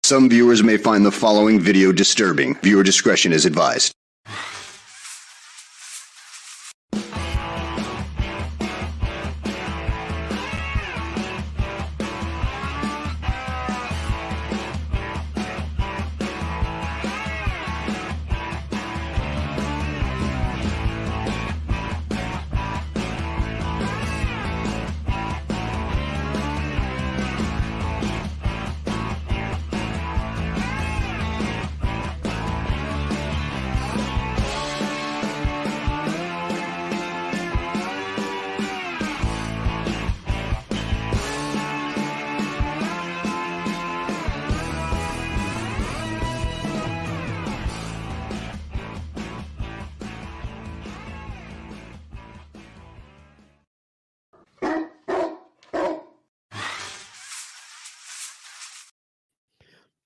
Some viewers may find the following video disturbing. Viewer discretion is advised.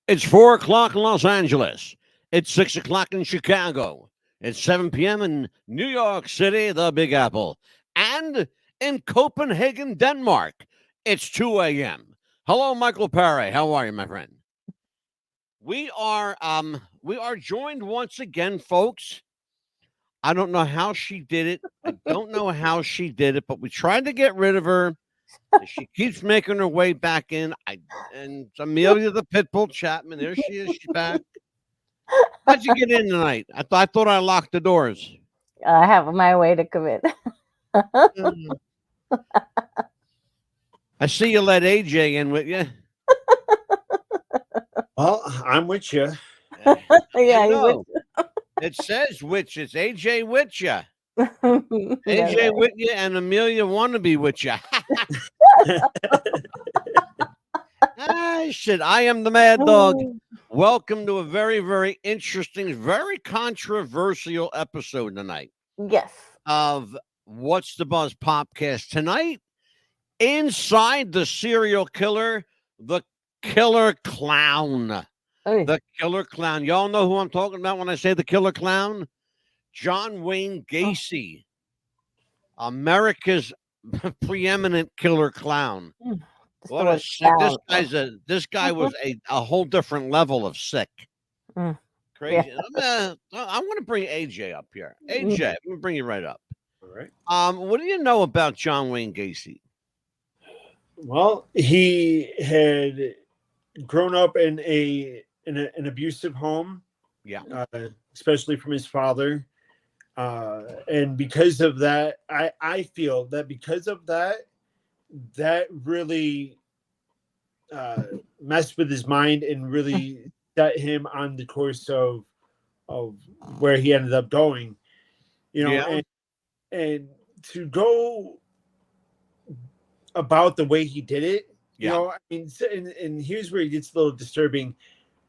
It's 4 o'clock in Los Angeles. It's 6 o'clock in Chicago. It's 7 p.m. in New York City, the Big Apple. And in Copenhagen, Denmark, it's 2 a.m. Hello, Michael Paré. How are you, my friend? We are joined once again, folks. I don't know how she did it. But we tried to get rid of her. She keeps making her way back in. And Amelia the Pitbull Chapman, there she is. She's back. How'd you get in tonight? I thought I locked the doors. I have my way to come in. I see you let AJ in with you. Well, I'm with you. Yeah, It says which. It's AJ with you. AJ AJ with you and Amelia want to be with you. I am the Mad Dog. Welcome to a very, very interesting, very controversial episode tonight. Yes. Of What's the Buzz Popcast. Tonight, inside the serial killer, the killer clown. Hey. The killer clown. Y'all know who I'm talking about when I say the killer clown? John Wayne Gacy. America's preeminent killer clown. What a sick. This guy was a whole different level of sick. Crazy. Yeah. I want to bring AJ up here. AJ, I'm gonna bring you right up. All right. What do you know about John Wayne Gacy? Well, he had grown up in an abusive home. Yeah. Especially from his father. And because of that, I feel that because of that really messed with his mind and really set him on the course of where he ended up going, and to go about the way he did it, I mean, and here's where it gets a little disturbing,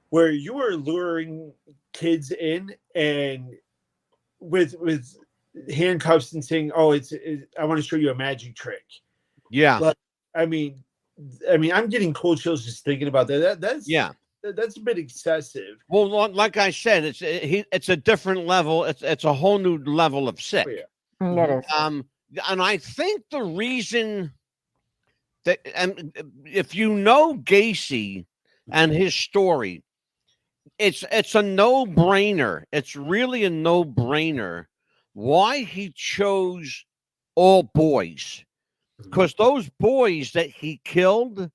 where you are luring kids in and with handcuffs and saying, "Oh, I want to show you a magic trick." Yeah. But, I mean, I'm getting cold chills just thinking about that. That's a bit excessive. Well, like I said, it's a different level. It's a whole new level of sick. Oh, yeah. It is. And I think the reason that, and if you know Gacy and his story, it's a no-brainer. It's really a no-brainer why he chose all boys. Because those boys that he killed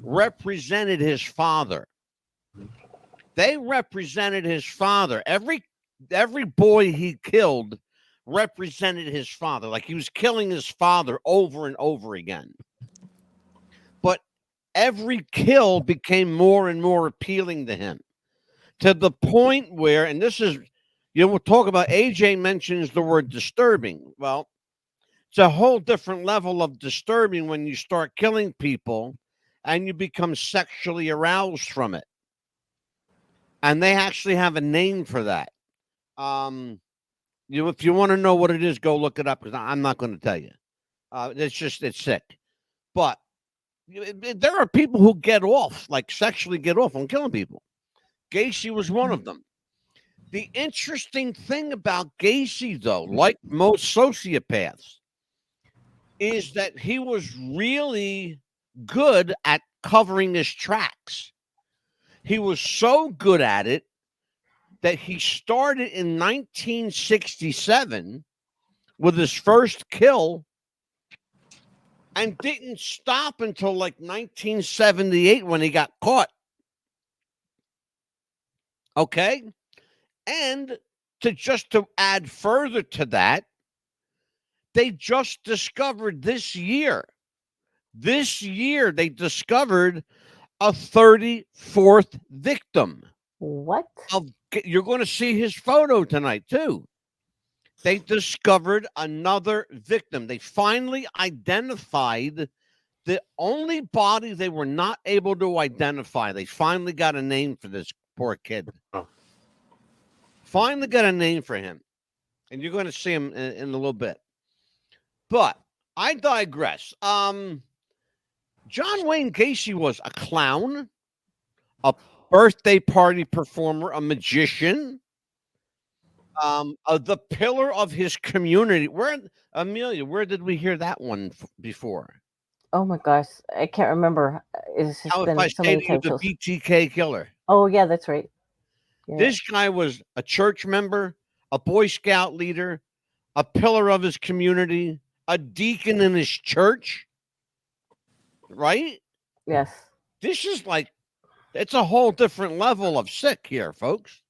represented his father. They represented his father. Every boy he killed represented his father. Like he was killing his father over and over again. But every kill became more and more appealing to him. To the point where, and this is, we'll talk about, AJ mentions the word disturbing. Well, it's a whole different level of disturbing when you start killing people and you become sexually aroused from it. And they actually have a name for that. If you want to know what it is, go look it up, because I'm not going to tell you. It's sick. But there are people who sexually get off on killing people. Gacy was one of them. The interesting thing about Gacy, though, like most sociopaths, is that he was really good at covering his tracks. He was so good at it that he started in 1967 with his first kill and didn't stop until like 1978 when he got caught. Okay? And to add further to that, they just discovered this year they discovered a 34th victim. What? You're going to see his photo tonight too. They discovered another victim. They finally identified the only body they were not able to identify. They finally got a name for this poor kid. Oh. Finally got a name for him. And you're going to see him in a little bit. But I digress. John Wayne Gacy was a clown, a birthday party performer, a magician, the pillar of his community. Amelia, where did we hear that one before? Oh my gosh, I can't remember. It's just How been if I so say many to you, the titles. BTK killer? Oh yeah, that's right. Yeah. This guy was a church member, a Boy Scout leader, a pillar of his community, a deacon in his church, right? Yes. This is it's a whole different level of sick here, folks.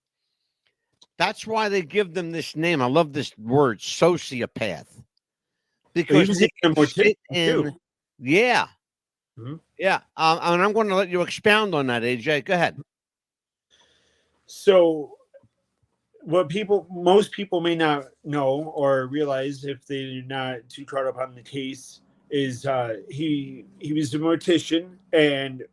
That's why they give them this name. I love this word, sociopath. Because he was in, yeah. Mm-hmm. Yeah. And I'm going to let you expound on that, AJ. Go ahead. So what most people may not know or realize if they're not too caught up on the case is he was a mortician, and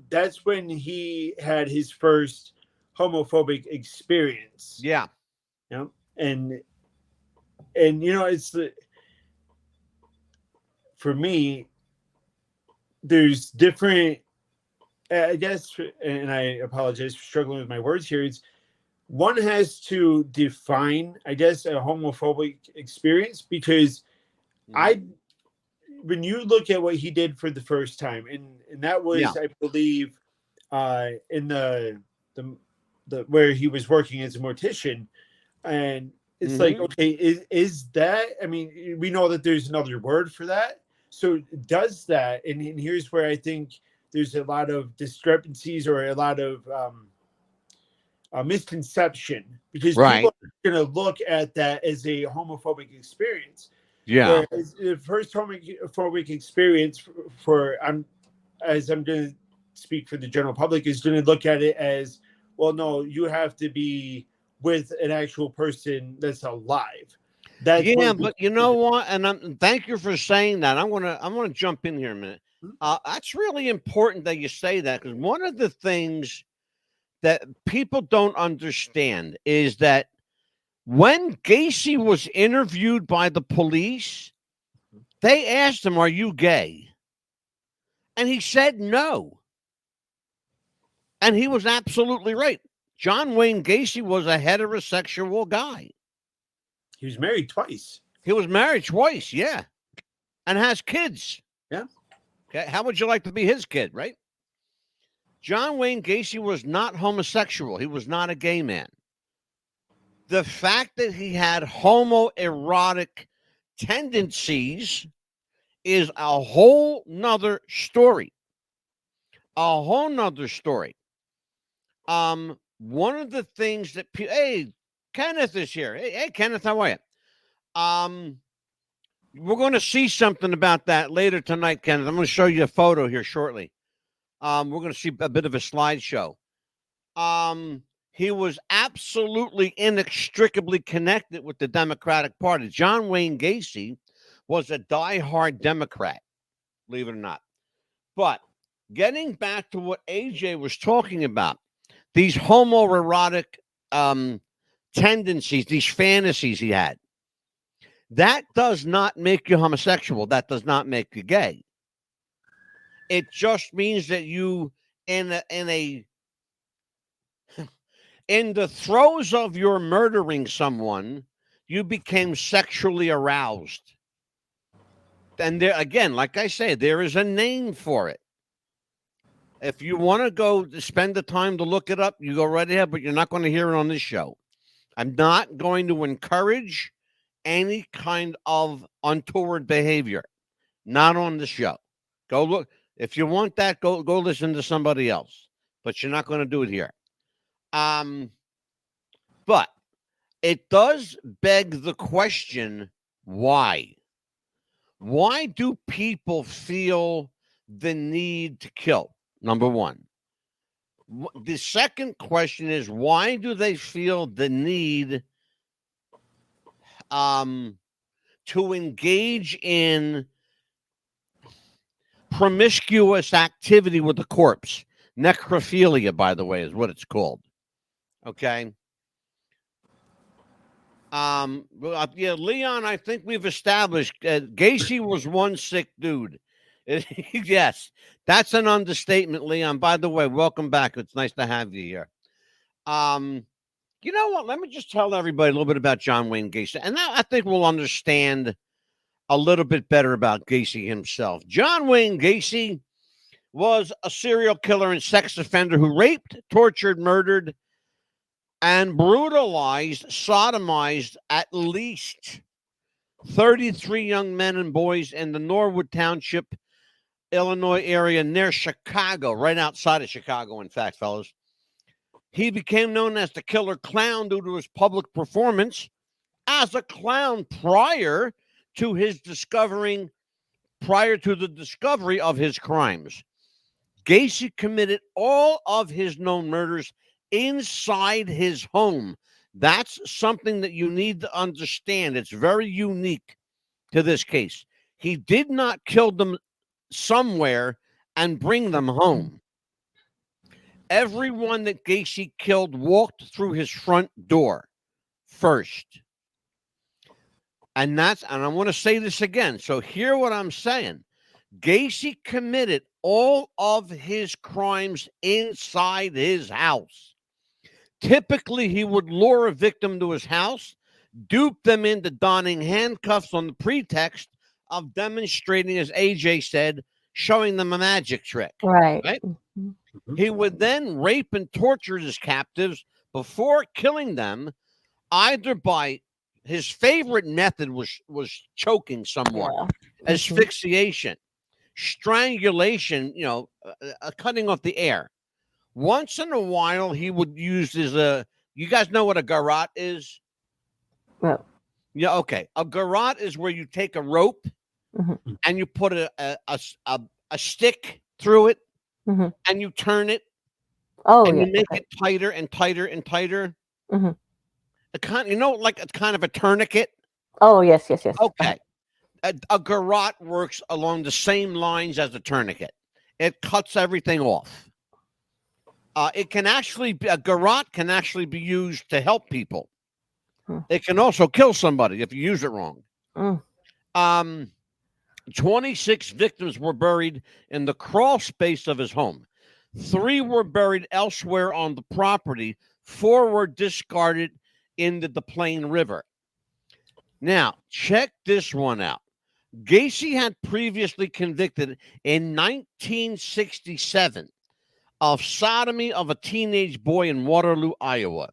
that's when he had his first homophobic experience. Yeah. You know? And it's for me, there's different, I guess, and I apologize for struggling with my words here. One has to define, I guess, a homophobic experience, because when you look at what he did for the first time, and that was, I believe, in the where he was working as a mortician, and it's like, okay, is that? I mean, we know that there's another word for that. So does that? And here's where I think there's a lot of discrepancies or a lot of misconception, because people are going to look at that as a homophobic experience. Yeah. Whereas the first homophobic experience as I'm going to speak for the general public, is going to look at it as, well, no, you have to be with an actual person that's alive. But you know what? And thank you for saying that. I'm gonna jump in here a minute. That's really important that you say that, because one of the things that people don't understand is that when Gacy was interviewed by the police, they asked him, "Are you gay?" And he said no. And he was absolutely right. John Wayne Gacy was a heterosexual guy. He was married twice. He was married twice, yeah. And has kids. Yeah. Okay. How would you like to be his kid, right? John Wayne Gacy was not homosexual. He was not a gay man. The fact that he had homoerotic tendencies is a whole nother story. A whole nother story. One of the things that hey, Kenneth is here. Hey, Kenneth, how are you? We're going to see something about that later tonight, Kenneth. I'm going to show you a photo here shortly. We're going to see a bit of a slideshow. He was absolutely inextricably connected with the Democratic Party. John Wayne Gacy was a diehard Democrat, believe it or not. But getting back to what AJ was talking about, these homoerotic tendencies, these fantasies he had, that does not make you homosexual. That does not make you gay. It just means that you, in the throes of your murdering someone, you became sexually aroused. And there, again, like I say, there is a name for it. If you want to go to spend the time to look it up, you go right ahead, but you're not going to hear it on this show. I'm not going to encourage any kind of untoward behavior. Not on the show. Go look. If you want that, go listen to somebody else. But you're not going to do it here. But it does beg the question, why? Why do people feel the need to kill? Number one. The second question is, why do they feel the need to engage in promiscuous activity with the corpse? Necrophilia, by the way, is what it's called. Okay. Yeah, Leon, I think we've established Gacy was one sick dude. Yes, that's an understatement, Leon. By the way, welcome back. It's nice to have you here. You know what? Let me just tell everybody a little bit about John Wayne Gacy, and now I think we'll understand a little bit better about Gacy himself. John Wayne Gacy was a serial killer and sex offender who raped, tortured, murdered, and brutalized, sodomized at least 33 young men and boys in the Norwood Township, Illinois area near Chicago, right outside of Chicago, in fact, fellas. He became known as the Killer Clown due to his public performance as a clown prior to the discovery of his crimes. Gacy committed all of his known murders inside his home. That's something that you need to understand. It's very unique to this case. He did not kill them somewhere and bring them home. Everyone that Gacy killed walked through his front door first. And I want to say this again. So hear what I'm saying. Gacy committed all of his crimes inside his house. Typically, he would lure a victim to his house, dupe them into donning handcuffs on the pretext of demonstrating, as AJ said, showing them a magic trick. Right. Mm-hmm. He would then rape and torture his captives before killing them, either by his favorite method was choking someone, asphyxiation, strangulation, cutting off the air. Once in a while, he would use you guys know what a garrote is? Well, yeah, okay. A garrote is where you take a rope and you put a stick through it and you turn it and you make it tighter and tighter and tighter. Like it's kind of a tourniquet. Oh, yes. Okay. A garrote works along the same lines as a tourniquet. It cuts everything off. A garrote can actually be used to help people. It can also kill somebody if you use it wrong. 26 victims were buried in the crawl space of his home. 3 were buried elsewhere on the property. 4 were discarded into the Plain River. Now, check this one out. Gacy had previously convicted in 1967 of sodomy of a teenage boy in Waterloo, Iowa.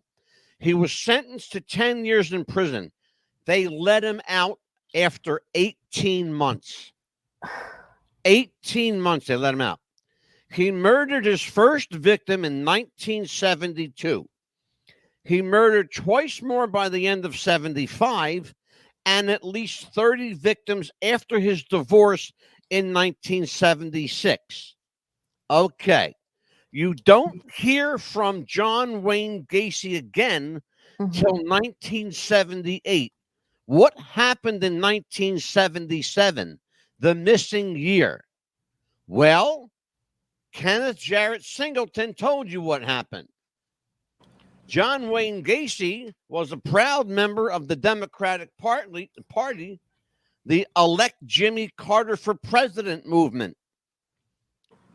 He was sentenced to 10 years in prison. They let him out after 18 months. 18 months they let him out. He murdered his first victim in 1972. He murdered twice more by the end of 75 and at least 30 victims after his divorce in 1976. Okay. You don't hear from John Wayne Gacy again till 1978. What happened in 1977, the missing year? Well, Kenneth Jarrett Singleton told you what happened. John Wayne Gacy was a proud member of the Democratic Party, the Elect Jimmy Carter for President movement.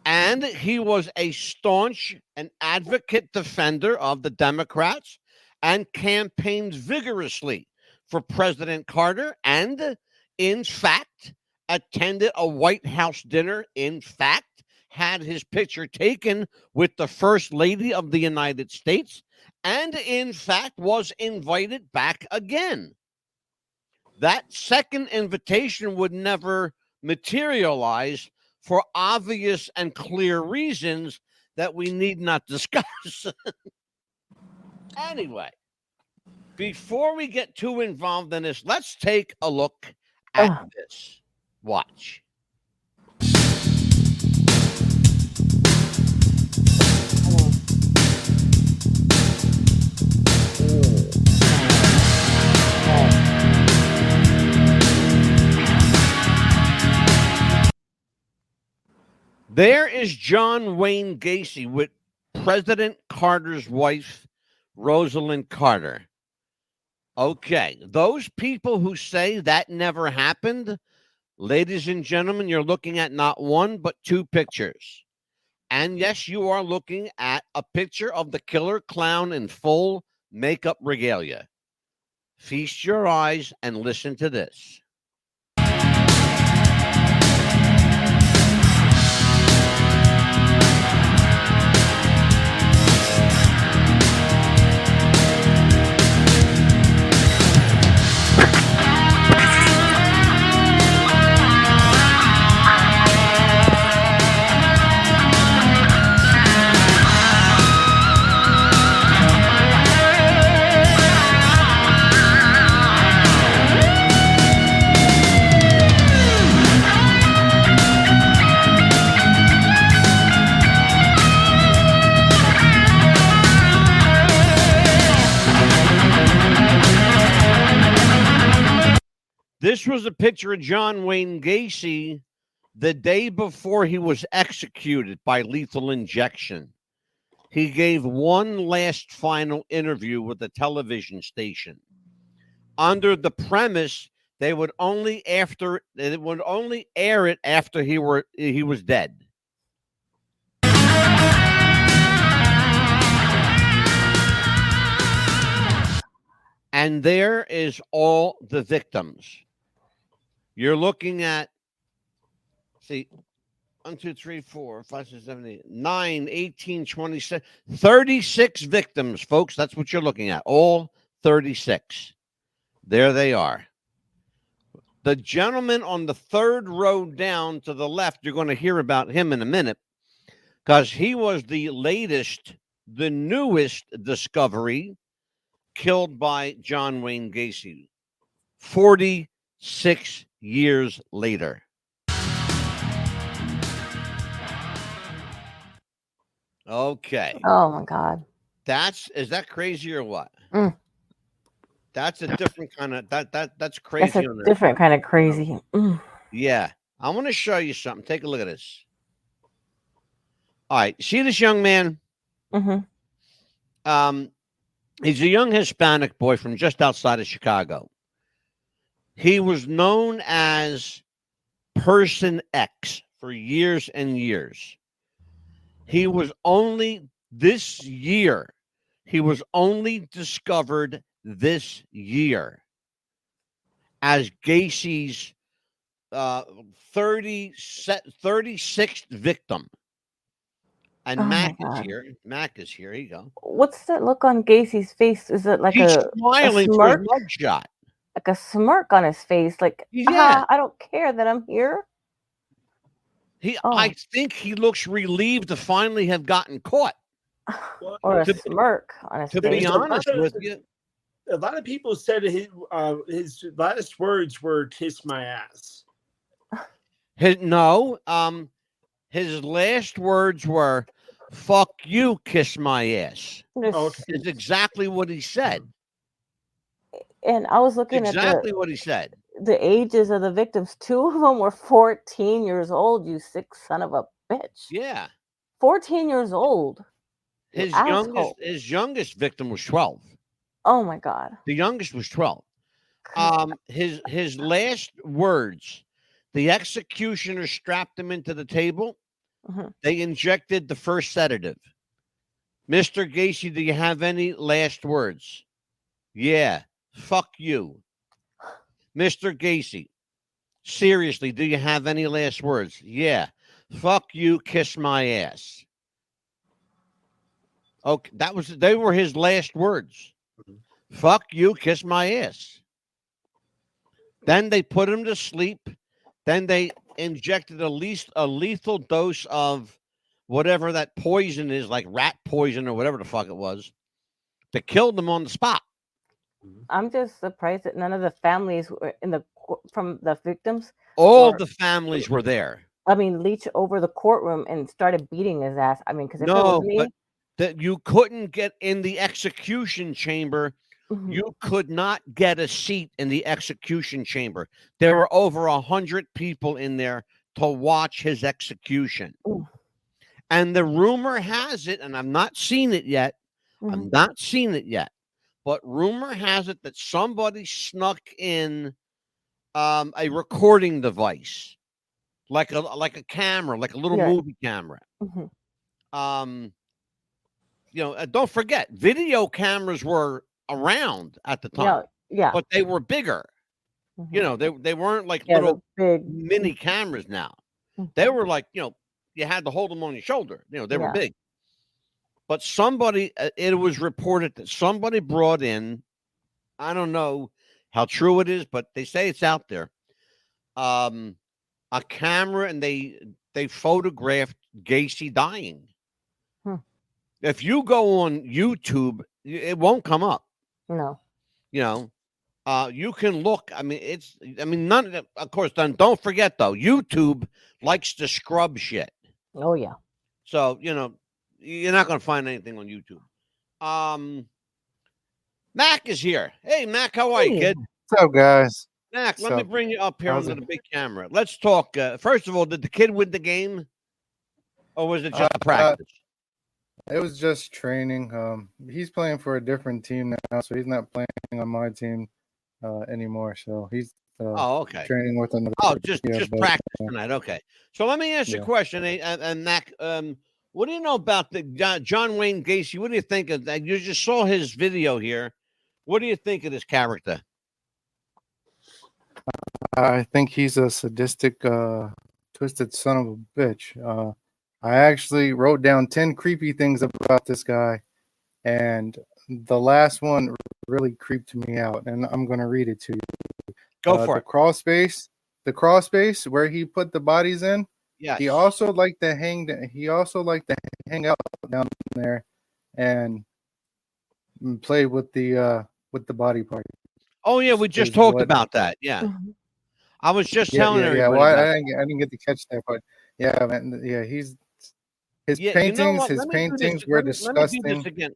And he was a staunch and advocate defender of the Democrats and campaigned vigorously for President Carter and, in fact, attended a White House dinner. In fact, had his picture taken with the First Lady of the United States and, in fact, was invited back again. That second invitation would never materialize for obvious and clear reasons that we need not discuss. Anyway, before we get too involved in this, let's take a look at this. Watch. There is John Wayne Gacy with President Carter's wife, Rosalind Carter. Okay, those people who say that never happened, ladies and gentlemen, you're looking at not one, but two pictures. And yes, you are looking at a picture of the killer clown in full makeup regalia. Feast your eyes and listen to this. This was a picture of John Wayne Gacy the day before he was executed by lethal injection. He gave one last final interview with a television station. Under the premise they would only air it after he was dead. And there is all the victims. You're looking at, see, 1, 2, 3, 4, 5, 6, 7, 8, 9, 18, 27, 36 victims, folks. That's what you're looking at. All 36. There they are. The gentleman on the third row down to the left, you're going to hear about him in a minute, because he was the latest, the newest discovery killed by John Wayne Gacy 46 years later. Okay. Oh my God. Is that crazy or what? Mm. That's a different kind of that's crazy. That's a different kind of crazy. Mm. Yeah. I want to show you something. Take a look at this. All right. See this young man? Mm-hmm. He's a young Hispanic boy from just outside of Chicago. He was known as Person X for years and years. He was only discovered this year as Gacy's 36th victim. And Mac is here. Mac is here. Here you go. What's that look on Gacy's face? Is it like He's a smiling for his mugshot? Like a smirk on his face, like, yeah, I don't care that I'm here. I think he looks relieved to finally have gotten caught. Or a smirk on his face. To be honest with you, a lot of people said his last words were "kiss my ass." His last words were "fuck you, kiss my ass." Okay. It's exactly what he said. And I was looking at exactly what he said. The ages of the victims. 2 of them were 14 years old, you sick son of a bitch. Yeah. 14 years old. His youngest victim was 12. Oh my God. The youngest was 12. His last words, the executioner strapped him into the table. Mm-hmm. They injected the first sedative. Mr. Gacy, do you have any last words? Yeah. Fuck you. Mr. Gacy, seriously, do you have any last words? Yeah. Fuck you, kiss my ass. Okay, they were his last words. Fuck you, kiss my ass. Then they put him to sleep. Then they injected at least a lethal dose of whatever that poison is, like rat poison or whatever the fuck it was, that killed them on the spot. I'm just surprised that none of the families were from the victims. All the families were there. I mean, leach over the courtroom and started beating his ass. I mean, because if it No, was me, but that you couldn't get in the execution chamber. You could not get a seat in the execution chamber. There were over 100 people in there to watch his execution. And the rumor has it, and I've not seen it yet. I've not seen it yet. But rumor has it that somebody snuck in a recording device, like a camera, like a little movie camera. Don't forget, video cameras were around at the time. Yeah. But they were bigger. They weren't like little big mini cameras now. They were like, you had to hold them on your shoulder. They were big. But somebody, it was reported that somebody brought in, I don't know how true it is, but they say it's out there, a camera, and they photographed Gacy dying. If you go on YouTube, it won't come up. No. You can look. I mean, none. Of course, don't forget though. YouTube likes to scrub shit. Oh yeah. So you're not going to find anything on YouTube. Mac is here. Hey, Mac, how are you, kid? What's up, guys? Mac, let me bring you up here under the big camera. Let's talk. First of all, did the kid win the game, or was it just a practice? It was just training. He's playing for a different team now, so he's not playing on my team anymore. So he's okay. Training with another. Just practice tonight. Okay. So let me ask you a question, and Mac. What do you know about the John Wayne Gacy? What do you think of that? You just saw his video here. What do you think of this character? I think he's a sadistic, twisted son of a bitch. I actually wrote down 10 creepy things about this guy, and the last one really creeped me out, and I'm going to read it to you. Go for it. The crawl space where he put the bodies in. Yeah. He also liked to hang out down there and play with the body part. Oh yeah, we just talked about that. Yeah. I was just telling everybody. Yeah, well, I didn't get to catch that, but yeah, man, yeah, his paintings were disgusting. Let me do this again.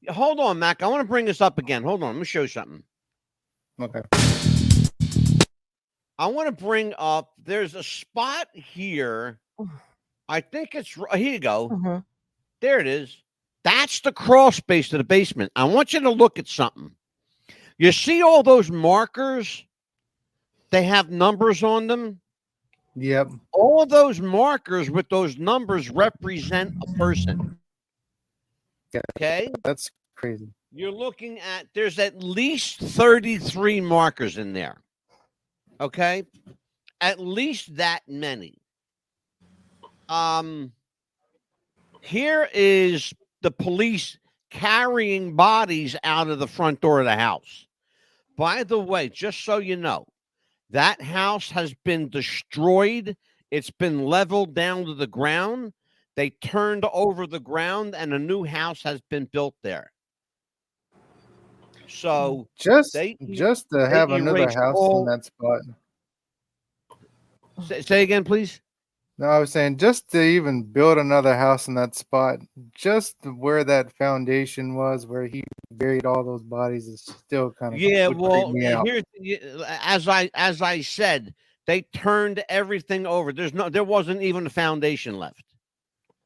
Hold on, Mac. I want to bring this up again. Hold on. Let me show you something. Okay. I want to bring up, there's a spot here. I think it's, here you go. There it is. That's the crawl space to the basement. I want you to look at something. You see all those markers? They have numbers on them. Yep. All those markers with those numbers represent a person. Yeah, okay? That's crazy. You're looking at, there's at least 33 markers in there. Okay? At least that many. Here is the police carrying bodies out of the front door of the house. By the way, just so you know, that house has been destroyed. It's been leveled down to the ground. They turned over the ground and a new house has been built there. So just to have another house in that spot. Say again, please. No, I was saying just to even build another house in that spot, just where that foundation was, where he buried all those bodies, is still kind of Here's as I said, they turned everything over. There wasn't even a foundation left.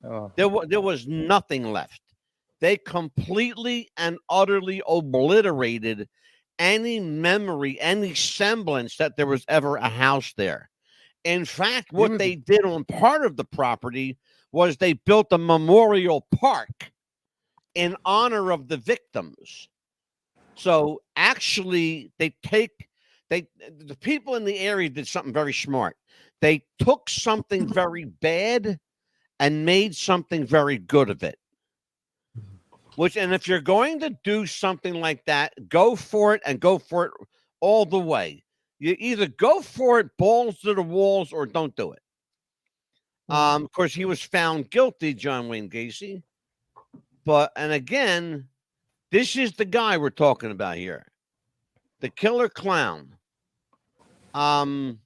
Oh. There was nothing left. They completely and utterly obliterated any memory, any semblance that there was ever a house there. In fact, what they did on part of the property was they built a memorial park in honor of the victims. So actually, the people in the area did something very smart. They took something very bad and made something very good of it. And if you're going to do something like that, go for it and go for it all the way. You either go for it balls to the walls or don't do it. Of course, he was found guilty, John Wayne Gacy. And again, this is the guy we're talking about here, the killer clown. And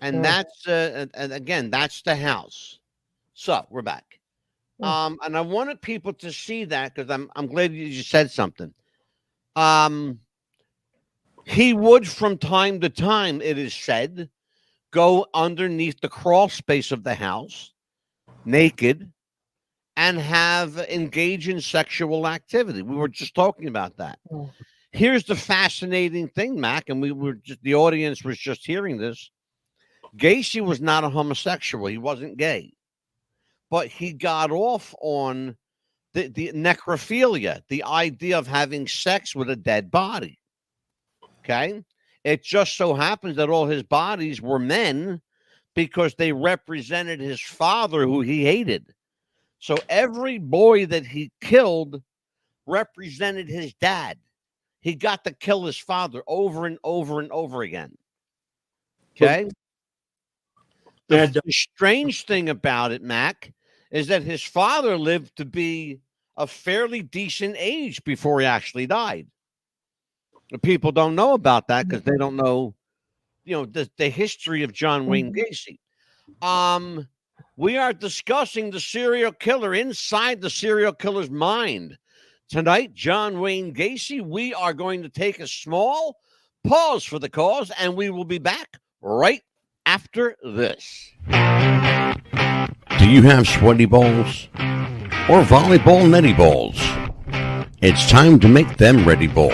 that's and again, that's the house. So we're back. And I wanted people to see that because I'm glad you said something. He would, from time to time, it is said, go underneath the crawl space of the house, naked, and engage in sexual activity. We were just talking about that. Here's the fascinating thing, Mac, and the audience was just hearing this. Gacy was not a homosexual. He wasn't gay. But he got off on the necrophilia, the idea of having sex with a dead body. Okay? It just so happens that all his bodies were men because they represented his father, who he hated. So every boy that he killed represented his dad. He got to kill his father over and over and over again. Okay? The strange thing about it, Mac, is that his father lived to be a fairly decent age before he actually died. People don't know about that because they don't know, the history of John Wayne Gacy. We are discussing the serial killer inside the serial killer's mind. Tonight, John Wayne Gacy, we are going to take a small pause for the cause, and we will be back right after this. Do you have sweaty balls or volleyball netty balls? It's time to make them ready balls.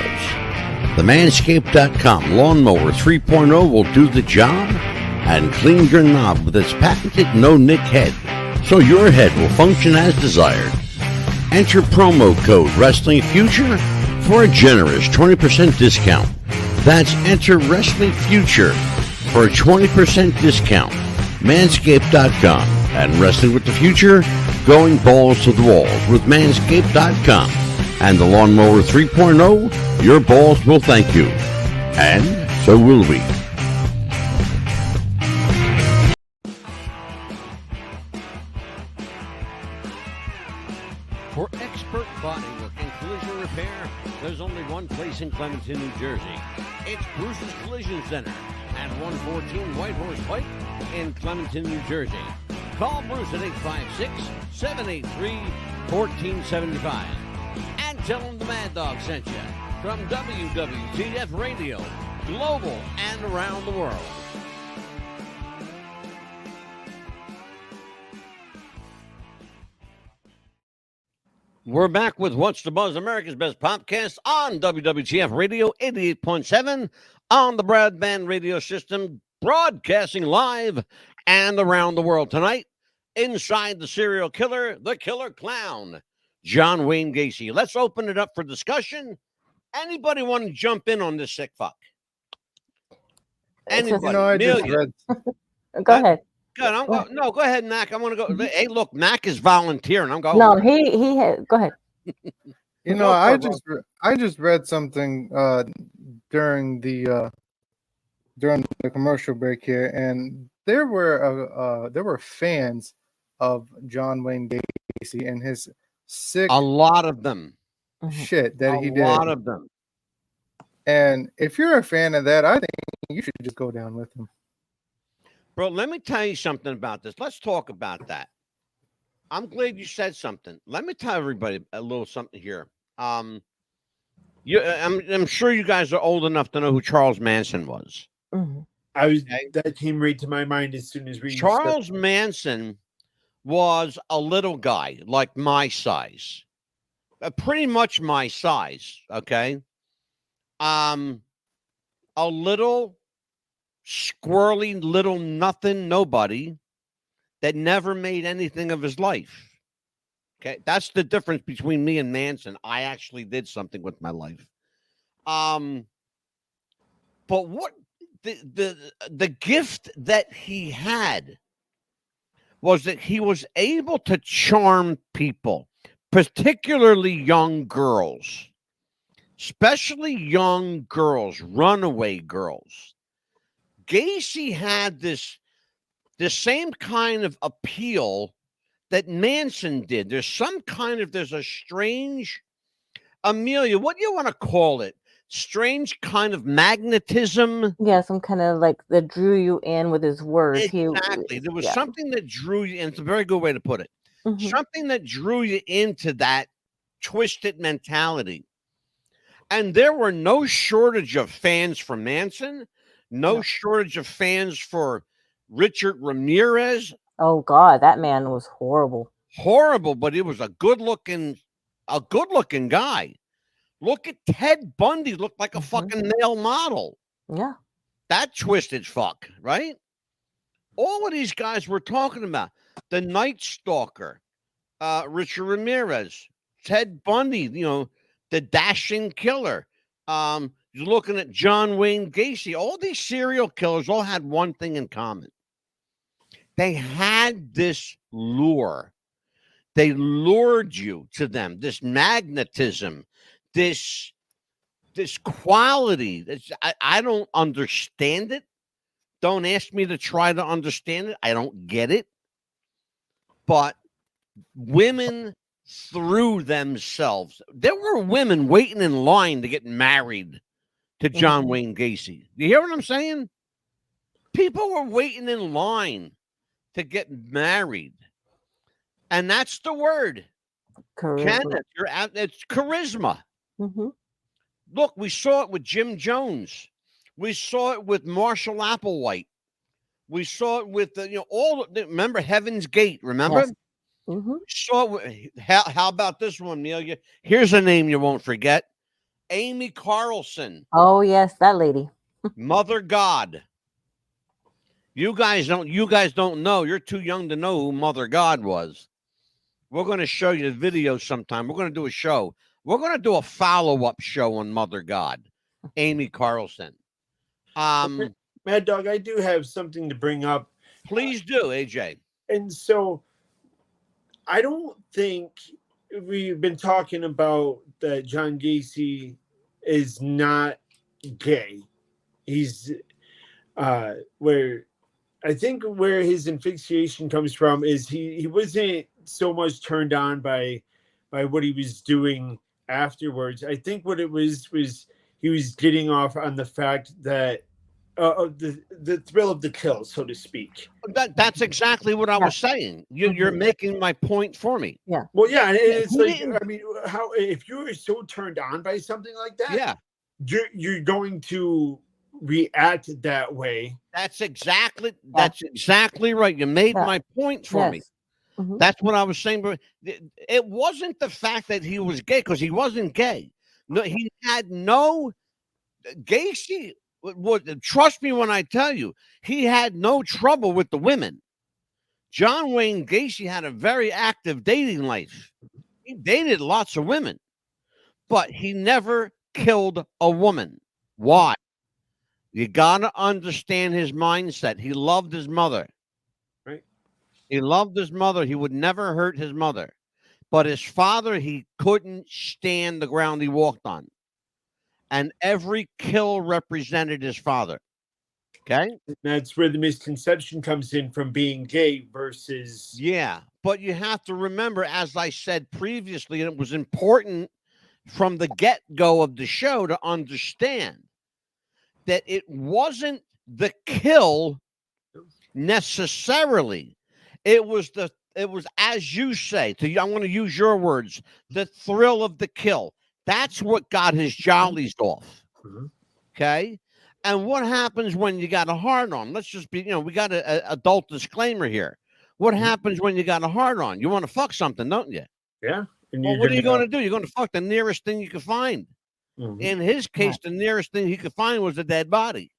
The Manscaped.com Lawnmower 3.0 will do the job and clean your knob with its patented no-nick head, so your head will function as desired. Enter promo code WrestlingFuture for a generous 20% discount. That's enter WrestlingFuture for a 20% discount. Manscaped.com and Wrestling with the Future, going balls to the walls with Manscaped.com and the Lawnmower 3.0. Your balls will thank you, and so will we. For expert bodywork and collision repair, there's only one place in Clementon, New Jersey. It's Bruce's Collision Center at 114 White Horse Pike in Clementon, New Jersey. Call Bruce at 856-783-1475 and tell him the Mad Dog sent you from WWTF Radio, global and around the world. We're back with What's the Buzz, America's Best Popcast on WWTF Radio 88.7 on the broadband radio system, broadcasting live and around the world. Tonight, inside the serial killer, the killer clown, John Wayne Gacy. Let's open it up for discussion. Anybody want to jump in on this sick fuck? Anybody? I just read. Go ahead. Good. No, go ahead, Mac. I want to go. Hey, look, Mac is volunteering. I'm going. No, he had. Go ahead. I just read something during the commercial break here, and there were fans of John Wayne Gacy and his sick. A lot of them. Shit that he did. A lot of them. And if you're a fan of that, I think you should just go down with him. Bro, let me tell you something about this. Let's talk about that. I'm glad you said something. Let me tell everybody a little something here. I'm sure you guys are old enough to know who Charles Manson was. Mm-hmm. That came right to my mind as soon as we. Charles Manson was a little guy, like my size, pretty much my size. Okay, a little squirrely little nothing nobody that never made anything of his life. Okay, that's the difference between me and Manson. I actually did something with my life. But what the gift that he had was that he was able to charm people, particularly young girls, especially young girls, runaway girls. Gacy had the same kind of appeal that Manson did. There's a strange, Amelia, what do you want to call it? Strange kind of magnetism. Yeah, some kind of like that drew you in with his words. Exactly. There was yeah. something that drew you, and it's a very good way to put it. Something that drew you into that twisted mentality. And there were no shortage of fans for Manson, no shortage of fans for Richard Ramirez. Oh God, that man was horrible. Horrible, but he was a good-looking guy. Look at Ted Bundy, looked like a fucking male model. Yeah. That twisted fuck, right? All of these guys we're talking about. The Night Stalker, Richard Ramirez, Ted Bundy, the dashing killer. You're looking at John Wayne Gacy. All these serial killers all had one thing in common. They had this lure. They lured you to them, this magnetism, this quality. I don't understand it. Don't ask me to try to understand it. I don't get it. But women threw themselves. There were women waiting in line to get married to John Wayne Gacy. You hear what I'm saying? People were waiting in line to get married. And that's the word. Charisma. Kenneth, it's charisma. Look, we saw it with Jim Jones. We saw it with Marshall Applewhite. We saw it with remember Heaven's Gate, remember? Yes. We saw it how about this one, Amelia? Here's a name you won't forget. Amy Carlson. Oh yes, that lady. Mother God. You guys don't know. You're too young to know who Mother God was. We're going to show you the video sometime. We're going to do a show. We're going to do a follow-up show on Mother God, Amy Carlson. Mad Dog, I do have something to bring up. Please do, AJ. And so I don't think we've been talking about that John Gacy is not gay. He's where I think where his asphyxiation comes from is he wasn't so much turned on by what he was doing afterwards. I think what it was he was getting off on the fact that the thrill of the kill, so to speak. That's exactly what I was saying. You're making my point for me. Yeah. Well, yeah, and it's like, I mean, how if you're so turned on by something like that, you're going to react that way. That's exactly right. You made my point for me. That's what I was saying. But it wasn't the fact that he was gay, because he wasn't gay. No, he had no Gacy. Trust me when I tell you, he had no trouble with the women. John Wayne Gacy had a very active dating life. He dated lots of women, but he never killed a woman. Why? You got to understand his mindset. He loved his mother. Right. He loved his mother. He would never hurt his mother. But his father, he couldn't stand the ground he walked on. And every kill represented his father. Okay? That's where the misconception comes in from being gay versus... Yeah, but you have to remember, as I said previously, and it was important from the get-go of the show to understand that it wasn't the kill necessarily. It was, as you say, I'm going to use your words, the thrill of the kill. That's what got his jollies off. Okay? And what happens when you got a hard on? Let's just be, we got an adult disclaimer here. What happens when you got a hard on? You want to fuck something, don't you? Yeah. And well, what are you going to do? You're going to fuck the nearest thing you can find. In his case, the nearest thing he could find was a dead body.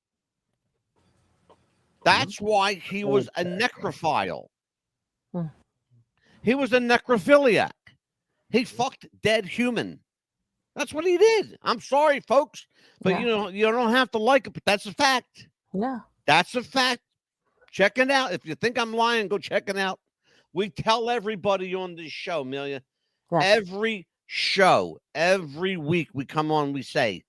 That's why he was a necrophile. He was a necrophiliac. He fucked dead human. That's what he did. I'm sorry, folks, but you don't have to like it, but that's a fact. Yeah. That's a fact. Check it out. If you think I'm lying, go check it out. We tell everybody on this show, Amelia, Yeah. every show, every week we come on, we say,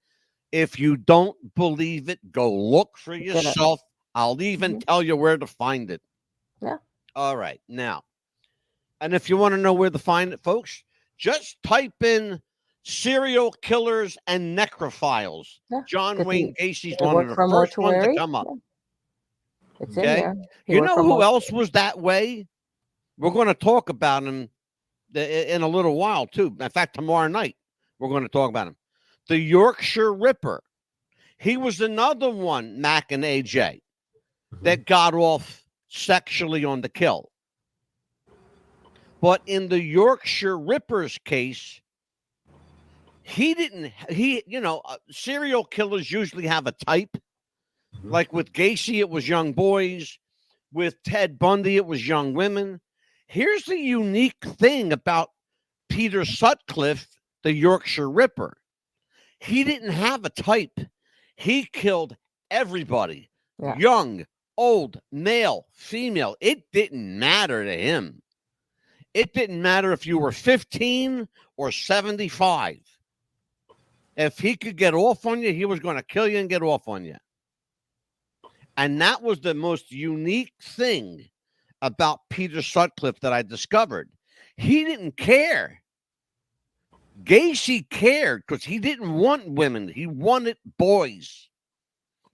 if you don't believe it, go look for yourself. I'll even tell you where to find it. Yeah. All right. Now, and if you want to know where to find it, folks, just type in serial killers and necrophiles. Yeah. John Wayne Gacy's He one of worked the for a first ones to mortuary. come up. Yeah. It's in Okay. there. He You worked know for a who else mortuary. was that way? We're going to talk about him in a little while, too. In fact, tomorrow night, we're going to talk about him. The Yorkshire Ripper. He was another one, Mac and AJ, that got off sexually on the kill. But in the Yorkshire Ripper's case, serial killers usually have a type. Like with Gacy, it was young boys. With Ted Bundy, it was young women. Here's the unique thing about Peter Sutcliffe, the Yorkshire Ripper. He didn't have a type. He killed everybody. Yeah. Young, old, male, female. It didn't matter to him. It didn't matter if you were 15 or 75. If he could get off on you, he was going to kill you and get off on you. And that was the most unique thing about Peter Sutcliffe that I discovered. He didn't care. Gacy cared because he didn't want women. He wanted boys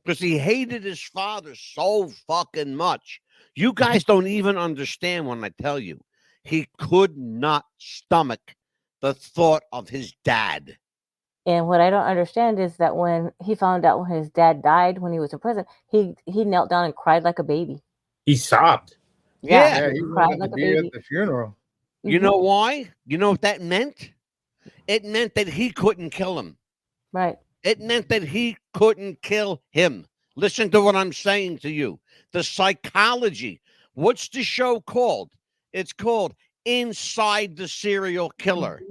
because he hated his father so fucking much. You guys don't even understand when I tell you. He could not stomach the thought of his dad. And what I don't understand is that when he found out when his dad died when he was in prison, he knelt down and cried like a baby. He sobbed. Yeah, he cried wanted like to a be baby. at the funeral. You know why? You know what that meant? It meant that he couldn't kill him. Right. It meant that he couldn't kill him. Listen to what I'm saying to you. The psychology. What's the show called? It's called Inside the Serial Killer.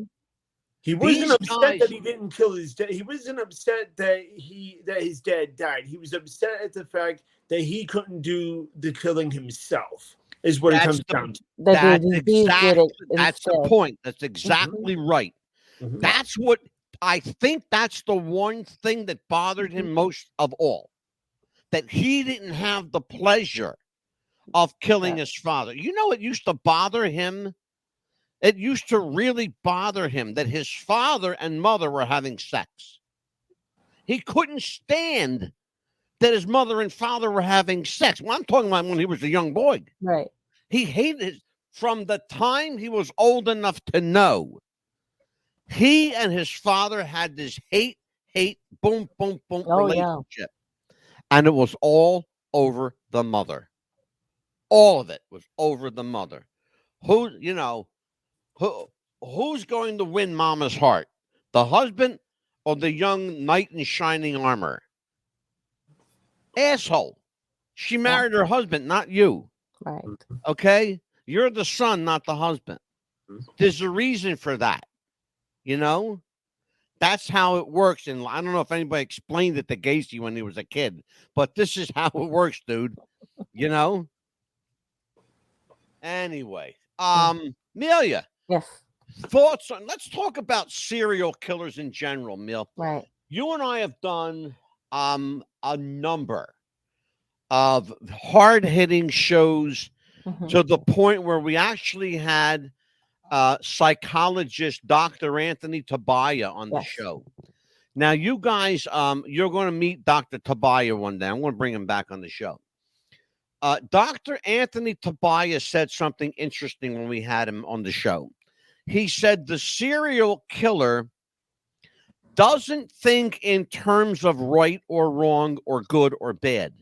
He wasn't These upset guys- that he didn't kill his dad. He wasn't upset that his dad died. He was upset at the fact that he couldn't do the killing himself. Is what it comes down to. That the disease did it That's the instead. point. That's exactly right. Mhm. That's what I think. That's the one thing that bothered him most of all. That he didn't have the pleasure of killing his father. You know, it used to bother him. It used to really bother him that his father and mother were having sex. He couldn't stand that his mother and father were having sex. Well, I'm talking about when he was a young boy. Right. He hated it from the time he was old enough to know. He and his father had this hate, boom, boom, boom relationship. And it was all over the mother. All of it was over the mother. Who's going to win mama's heart? The husband or the young knight in shining armor? Asshole. She married her husband, not you. Right. Okay? You're the son, not the husband. There's a reason for that. You know? That's how it works. And I don't know if anybody explained it to Gacy when he was a kid, but this is how it works, dude. You know? Anyway. Amelia. Yes. Thoughts on, let's talk about serial killers in general, Mil. Right. You and I have done a number of hard-hitting shows to the point where we actually had psychologist Dr. Anthony Tabaya on the show. Now, you guys, you're going to meet Dr. Tabaya one day. I'm going to bring him back on the show. Dr. Anthony Tabaya said something interesting when we had him on the show. He said the serial killer doesn't think in terms of right or wrong or good or bad.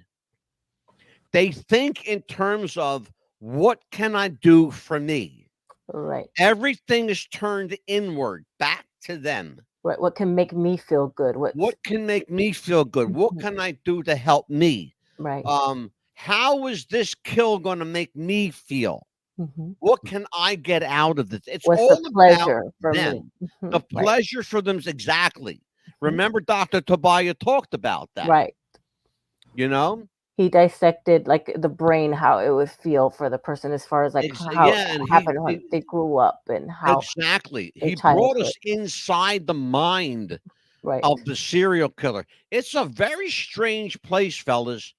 They think in terms of what can I do for me? Right. Everything is turned inward, back to them. Right. What can make me feel good? What can make me feel good? What can I do to help me? Right. How is this kill going to make me feel? What can I get out of this? It's What's all the pleasure about for them. me? The pleasure for them is exactly. Remember, Dr. Tabaya talked about that. Right. You know? he dissected like the brain, how it would feel for the person as far as like how it Yeah, and happened when they grew up and how exactly. their He brought childhood. us inside the mind Right. of the serial killer. It's a very strange place, fellas.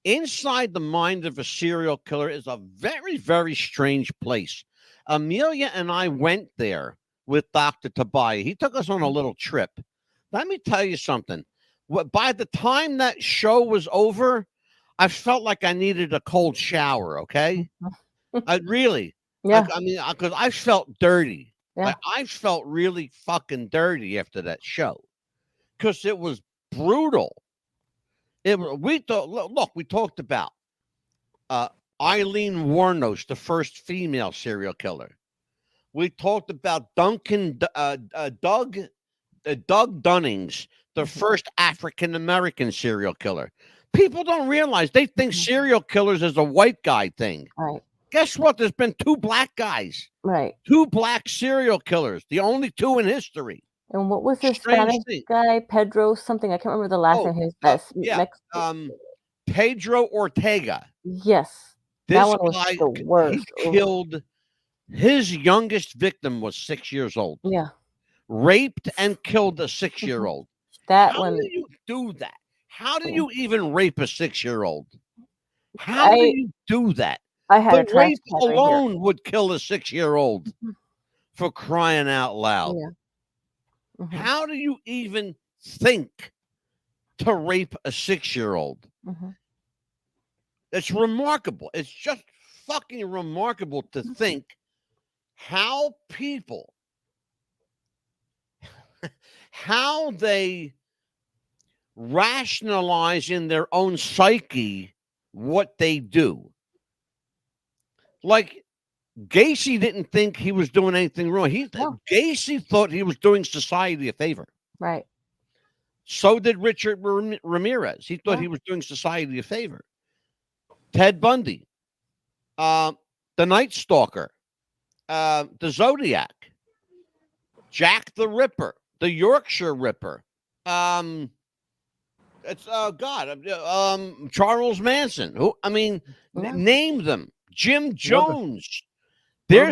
Inside the mind of a serial killer is a very, very strange place. Amelia and I went there with Dr. Tobias. He took us on a little trip. Let me tell you something. By the time that show was over, I felt like I needed a cold shower, okay? I really, Yeah. I mean, because I felt dirty. Yeah. Like, I felt really fucking dirty after that show because it was brutal. We thought, look, we talked about Eileen Warnos, the first female serial killer. We talked about Doug Dunnings, the first African American serial killer. People don't realize, they think serial killers is a white guy thing. Right. Guess what? There's been 2 black guys, Right. 2 black serial killers, the only 2 in history. And what was this Strange Spanish thing. guy, Pedro something? I can't remember the last name. His Yeah, Pedro Ortega. Yes, This that one was guy, the worst. he killed, his youngest victim was 6 years old. Yeah, Raped and killed a 6-year-old. that How one. do you do that? How do you even rape a 6-year-old? How do you do that? I had a The trash rape can right here. alone would kill a 6-year-old, for crying out loud. Yeah. Mhm. How do you even think to rape a 6-year-old? Mhm. It's remarkable. It's just fucking remarkable to think how people, how they rationalize in their own psyche what they do. Like, Gacy didn't think he was doing anything wrong. No. Gacy thought he was doing society a favor. Right. So did Richard Ramirez. He thought Yeah. he was doing society a favor. Ted Bundy, the Night Stalker, the Zodiac, Jack the Ripper, the Yorkshire Ripper. It's Charles Manson. Who, I mean, Yeah. name them. Jim Jones. What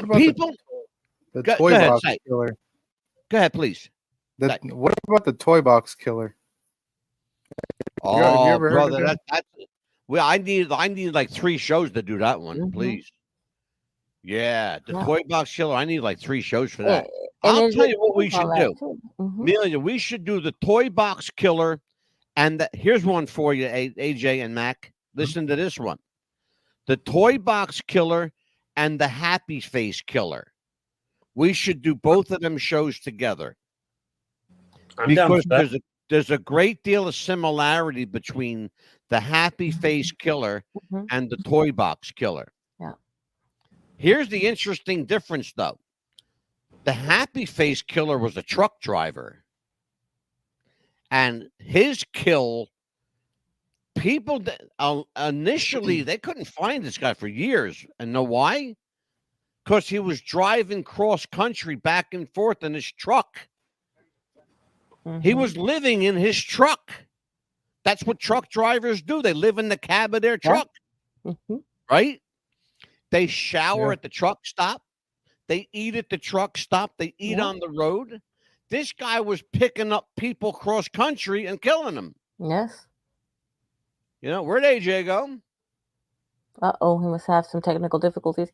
about People. the Go toy ahead, box say. killer? Go ahead, please. What about the toy box killer? Oh, you ever heard of brother, him? that's well. I need like 3 shows to do that one, Mhm. please. Yeah, the Yeah. toy box killer. I need like 3 shows for that. And I'll there's tell a you what we book on should that do, too. Mhm. Amelia. We should do the toy box killer, and here's one for you, AJ and Mac. Listen to this one: the toy box killer and the happy face killer. We should do both of them shows together I'm down because for that. there's a great deal of similarity between the happy face killer Mhm. and the toy box killer. Yeah. Here's the interesting difference, though. The happy face killer was a truck driver, and his kill, people initially they couldn't find this guy for years, and know why? Because he was driving cross country back and forth in his truck. He Mhm. was living in his truck. That's what truck drivers do. They live in the cab of their Yeah. truck, Mhm. right? They shower Yeah. at the truck stop. They eat at the truck stop. They eat Yeah. on the road. This guy was picking up people cross country and killing them. Yes. You know, where'd AJ go? Uh-oh, he must have some technical difficulties.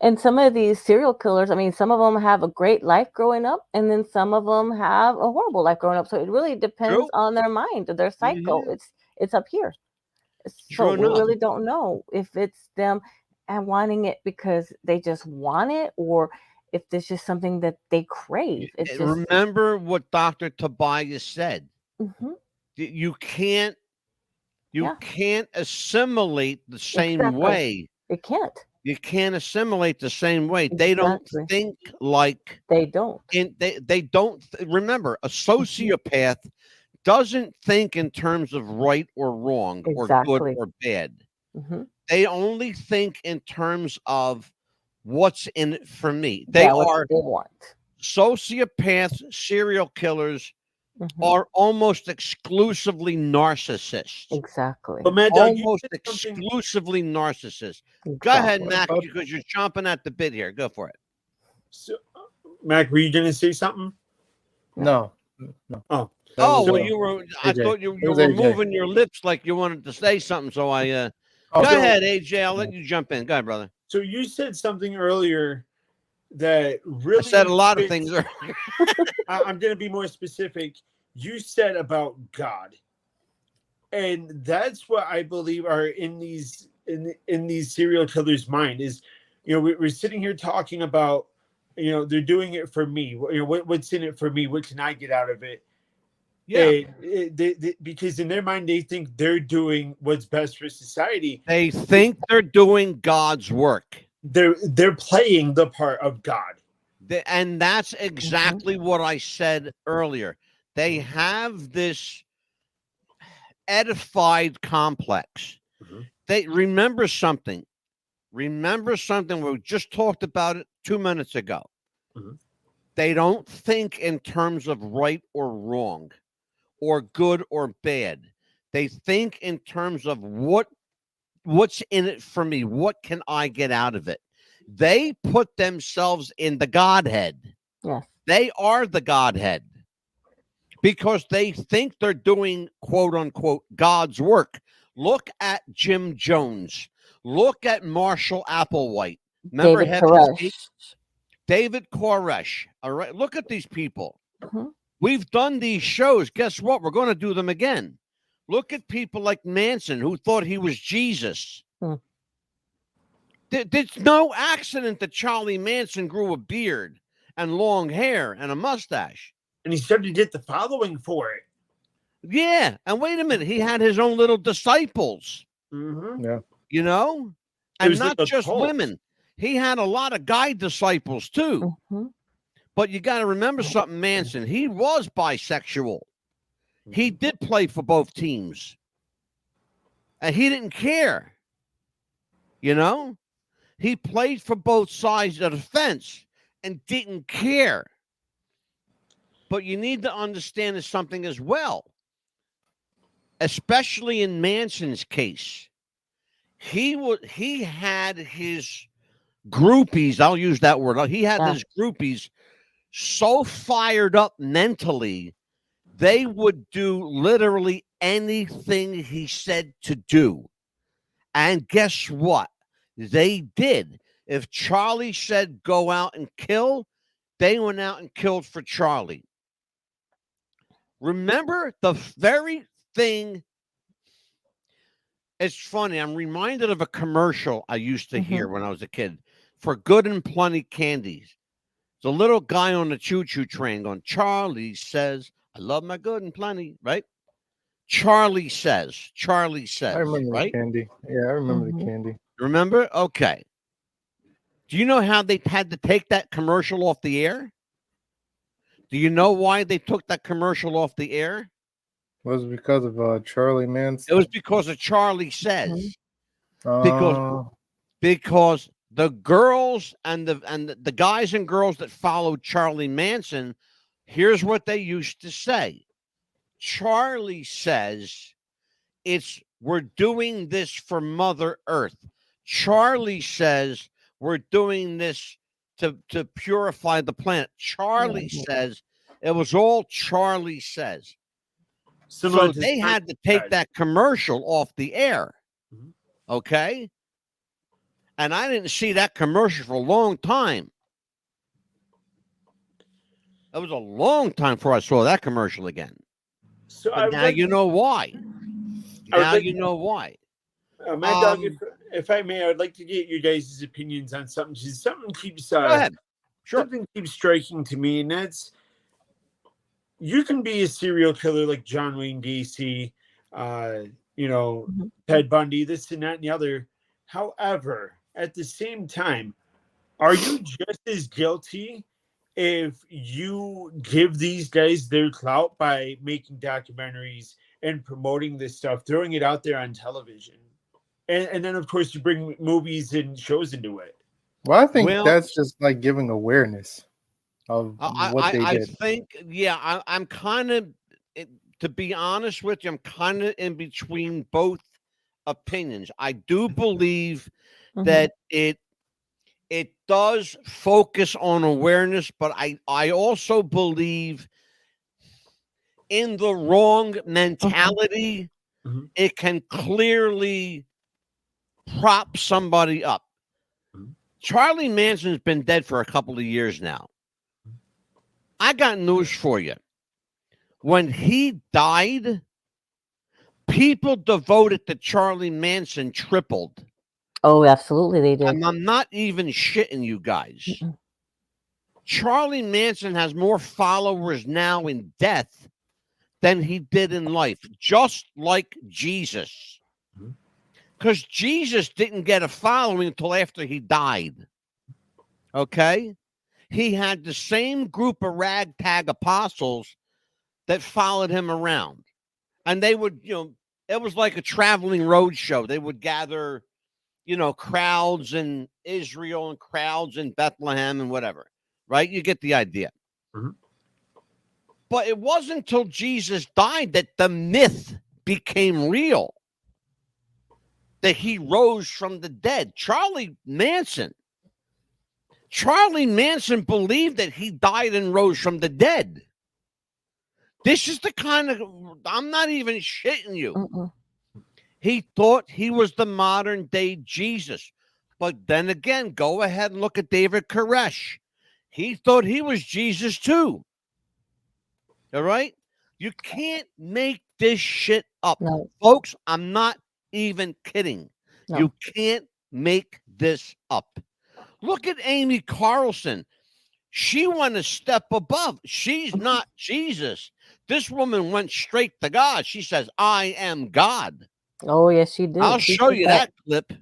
And some of these serial killers, I mean, some of them have a great life growing up, and then some of them have a horrible life growing up. So it really depends True. on their mind, their psycho. Mhm. It's up here. True So we enough. really don't know if it's them and wanting it because they just want it, or if it's just something that they crave. It's just Remember what Dr. Tobias said. Mhm. You can't Yeah. assimilate the same Exactly. way. It can't. You can't assimilate the same way. They don't Exactly. think like They don't. they don't remember, a sociopath doesn't think in terms of right or wrong or Exactly. good or bad. Hmm. They only think in terms of what's in it for me. They Yeah, what are they want. sociopaths, serial killers are almost exclusively narcissists. Exactly. But Mad Dog, you Almost said something- exclusively narcissists. Go ahead, Exactly. Mac, because you're chomping at the bit here. Go for it. So, Mac, were you going to say something? No. Oh, Oh, was, well, uh, you were. I AJ. thought you It was were AJ. moving your lips like you wanted to say something. So I. Oh, Go so- ahead, AJ. I'll let you jump in. Go ahead, brother. So you said something earlier that really I said a lot of fits- things earlier. I'm going to be more specific. You said about God, and that's what I believe are in these serial killers' mind is, we're sitting here talking about, they're doing it for me. What's in it for me? What can I get out of it? Yeah. Because in their mind they think they're doing what's best for society. They think they're doing God's work. They're playing the part of God. And that's exactly what I said earlier. They have this edified complex. They remember something. Remember something. We just talked about it 2 minutes ago. They don't think in terms of right or wrong, or good or bad. They think in terms of what's in it for me. What can I get out of it? They put themselves in the Godhead. Yes. They are the Godhead because they think they're doing, quote unquote, God's work. Look at Jim Jones. Look at Marshall Applewhite. Remember David Heaven's Koresh. Gate? David Koresh. All right. Look at these people. Mhm. We've done these shows. Guess what? We're going to do them again. Look at people like Manson, who thought he was Jesus. There's no accident that Charlie Manson grew a beard and long hair and a mustache. And he started to get the following for it. Yeah. And wait a minute. He had his own little disciples, Yeah. and was not like a just cult. women. He had a lot of guy disciples too. But you got to remember something, Manson. He was bisexual. He did play for both teams. And he didn't care. He played for both sides of the fence and didn't care. But you need to understand something as well, especially in Manson's case. He had his groupies, I'll use that word. He had his groupies so fired up mentally, they would do literally anything he said to do. And guess what? They did. If Charlie said go out and kill, they went out and killed for Charlie. Remember the very thing. It's funny. I'm reminded of a commercial I used to hear when I was a kid for Good and Plenty candies. The little guy on the choo-choo train going, Charlie says, I love my Good and Plenty, right? Charlie says, I remember right? the candy. Yeah, I remember the candy. Remember? Okay. Do you know how they had to take that commercial off the air? Do you know why they took that commercial off the air? Was it because of Charlie Manson? It was because of Charlie Says. Oh. Because the girls and the guys and girls that followed Charlie Manson, here's what they used to say. Charlie says we're doing this for Mother Earth. Charlie says we're doing this to purify the planet. Charlie says it was all Charlie says. So they had to take that commercial off the air. Okay? And I didn't see that commercial for a long time. It was a long time before I saw that commercial again. So but now you know why. Now you know why. Mad Dog, if I may, I would like to get your guys' opinions on something. Something keeps Go ahead. Sure. Something keeps striking to me, and that's you can be a serial killer like John Wayne Gacy, Ted Bundy, this and that and the other. However, at the same time, are you just as guilty if you give these guys their clout by making documentaries and promoting this stuff, throwing it out there on television? And then, of course, you bring movies and shows into it. Well, I think that's just like giving awareness of what they did. I think, I'm kind of to be honest with you, I'm kind of in between both opinions. I do believe that it does focus on awareness, but I also believe in the wrong mentality, it can clearly prop somebody up. Charlie Manson's been dead for a couple of years now. I got news for you. When he died, people devoted to Charlie Manson tripled. Oh, absolutely, they did. And I'm not even shitting you guys. Charlie Manson has more followers now in death than he did in life, just like Jesus. Because Jesus didn't get a following until after he died. Okay? He had the same group of ragtag apostles that followed him around. And they would, it was like a traveling road show. They would gather, crowds in Israel and crowds in Bethlehem and whatever, right? You get the idea. But it wasn't until Jesus died that the myth became real, that he rose from the dead. Charlie Manson believed that he died and rose from the dead. This is the kind of, I'm not even shitting you. He thought he was the modern day Jesus. But then again, go ahead and look at David Koresh. He thought he was Jesus too. All right? You can't make this shit up. No. Folks, I'm not even kidding. No. You can't make this up. Look at Amy Carlson. She went a step above. She's not Jesus. This woman went straight to God. She says, I am God. Oh, yes, she did. I'll She show did you that clip.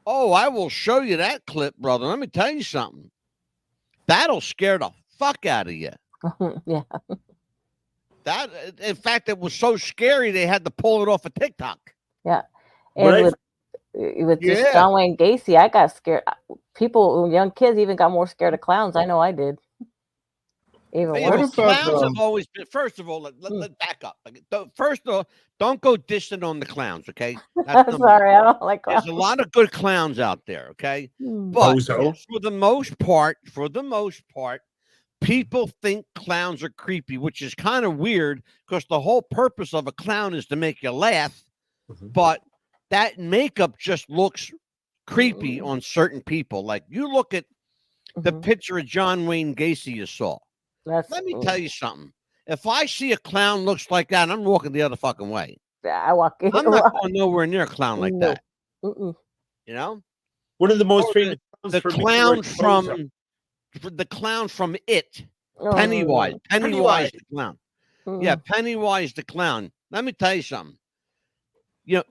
Oh, I will show you that clip, brother. Let me tell you something. That'll scare the fuck out of you. Yeah. That, in fact, it was so scary they had to pull it off of TikTok. Yeah. And with just John Wayne Gacy, I got scared. People, young kids, even got more scared of clowns. I know I did. Even worse. Clowns have always been. First of all, let's back up. First of all, don't go dissing on the clowns, okay? Sorry, I don't like clowns. There's a lot of good clowns out there, okay? But for the most part, people think clowns are creepy, which is kind of weird because the whole purpose of a clown is to make you laugh. But that makeup just looks creepy on certain people. Like you look at the picture of John Wayne Gacy you saw. Let me tell you something. If I see a clown looks like that, I'm walking the other fucking way. I walk in. I'm not going nowhere near a clown like that. You know? One of the most famous the clown from It. Pennywise. Pennywise the clown. Yeah, Pennywise the clown. Let me tell you something.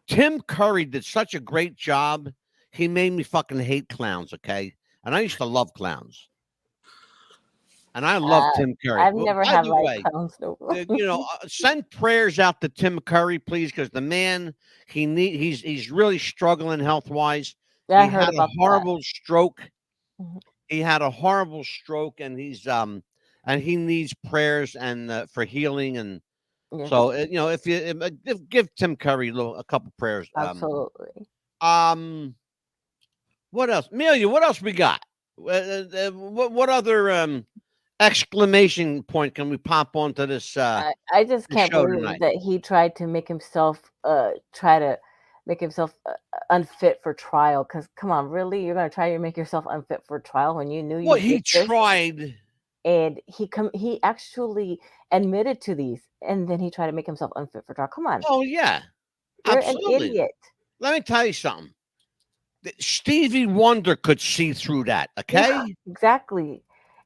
Tim Curry did such a great job. He made me fucking hate clowns, okay? And I used to love clowns. And I love Tim Curry. I've never had clowns. Send prayers out to Tim Curry, please, because the man, he's really struggling health-wise. Yeah, he had a horrible stroke. He had a horrible stroke, and he's and he needs prayers and for healing. And so if you give Tim Curry a couple prayers. Absolutely. What else, Amelia? What else we got? What other exclamation point can we pop onto this? I just can't believe that he tried to make himself unfit for trial. Because come on, really, you're gonna try to make yourself unfit for trial when you knew you? Well, he tried, and he actually admitted to these, and then he tried to make himself unfit for trial. Come on. Oh yeah, you're absolutely. an idiot. Let me tell you something. Stevie Wonder could see through that. Okay, yeah, exactly.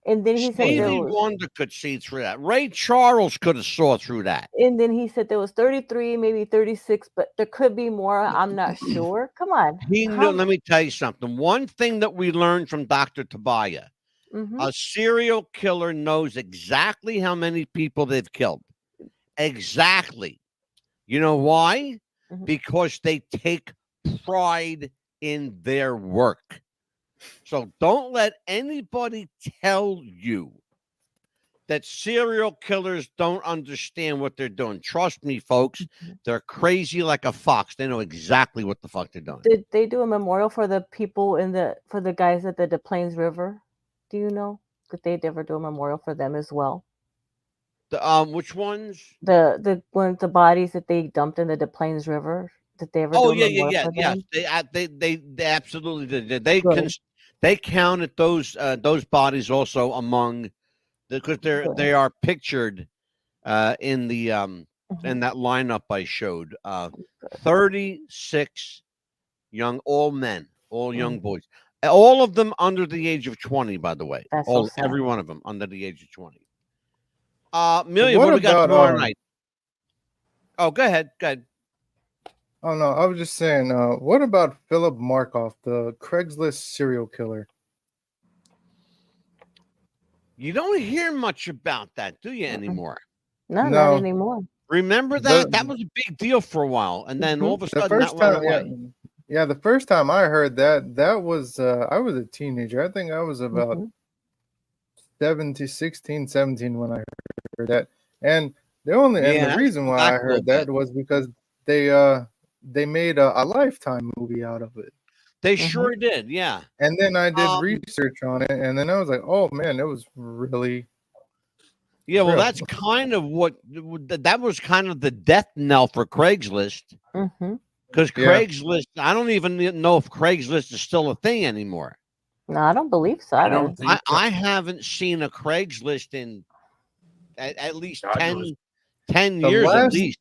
And then he said Stevie Wonder could see through that. Ray Charles could have saw through that. And then he said there was 33, maybe 36, but there could be more. I'm not sure. Come on. Let me tell you something. One thing that we learned from Dr. Tabaya, a serial killer knows exactly how many people they've killed. Exactly. You know why? Because they take pride in their work. So don't let anybody tell you that serial killers don't understand what they're doing. Trust me, folks. They're crazy like a fox. They know exactly what the fuck they're doing. Did they do a memorial for the people for the guys at the Des Plaines River? Do you know? Did they ever do a memorial for them as well? Which ones? The bodies that they dumped in the Des Plaines River. Did they ever do a memorial for them? Yes. They absolutely did. They Good. they counted those bodies also among because they are pictured in the in that lineup I showed. 36 all men, all young boys, all of them under the age of 20. By the way, That's so sad. every one of them under the age of 20. Amelia, What what we got about, tomorrow night? Oh, go ahead. Go ahead. Oh no, I was just saying. What about Philip Markoff, the Craigslist serial killer? You don't hear much about that, do you, anymore? No, not No. anymore. Remember that? That was a big deal for a while, and then all of a The sudden first that went time, away. yeah, the first time I heard that was I was a teenager. I think I was about 16, 17 when I heard that. And the reason why I heard that was because they made a Lifetime movie out of it. They sure did, yeah. And then I did research on it, and then I was like, oh man, it was really. Yeah, well, that's kind of that was kind of the death knell for Craigslist. Because Craigslist, I don't even know if Craigslist is still a thing anymore. No, I don't believe so. I haven't seen a Craigslist in at least 10 years at least.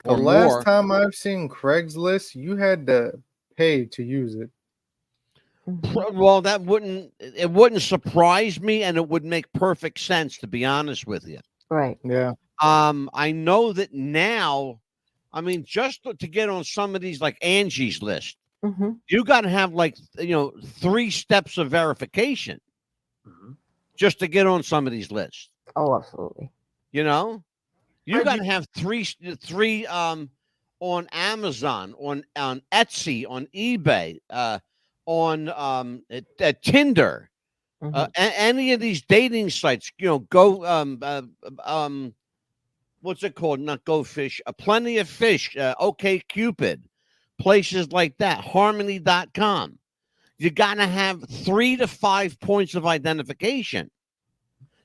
The last time I've seen Craigslist, you had to pay to use it. Well, it wouldn't surprise me, and it would make perfect sense, to be honest with you. Right. Yeah. I know that now. I mean, just to get on some of these, like Angie's List, you got to have 3 steps of verification just to get on some of these lists. Oh, absolutely. You got to have three on Amazon, on Etsy, on eBay, on Tinder, any of these dating sites. Go what's it called? Not Go Fish. Plenty of Fish. OK Cupid, places like that. Harmony.com. You got to have 3 to 5 points of identification.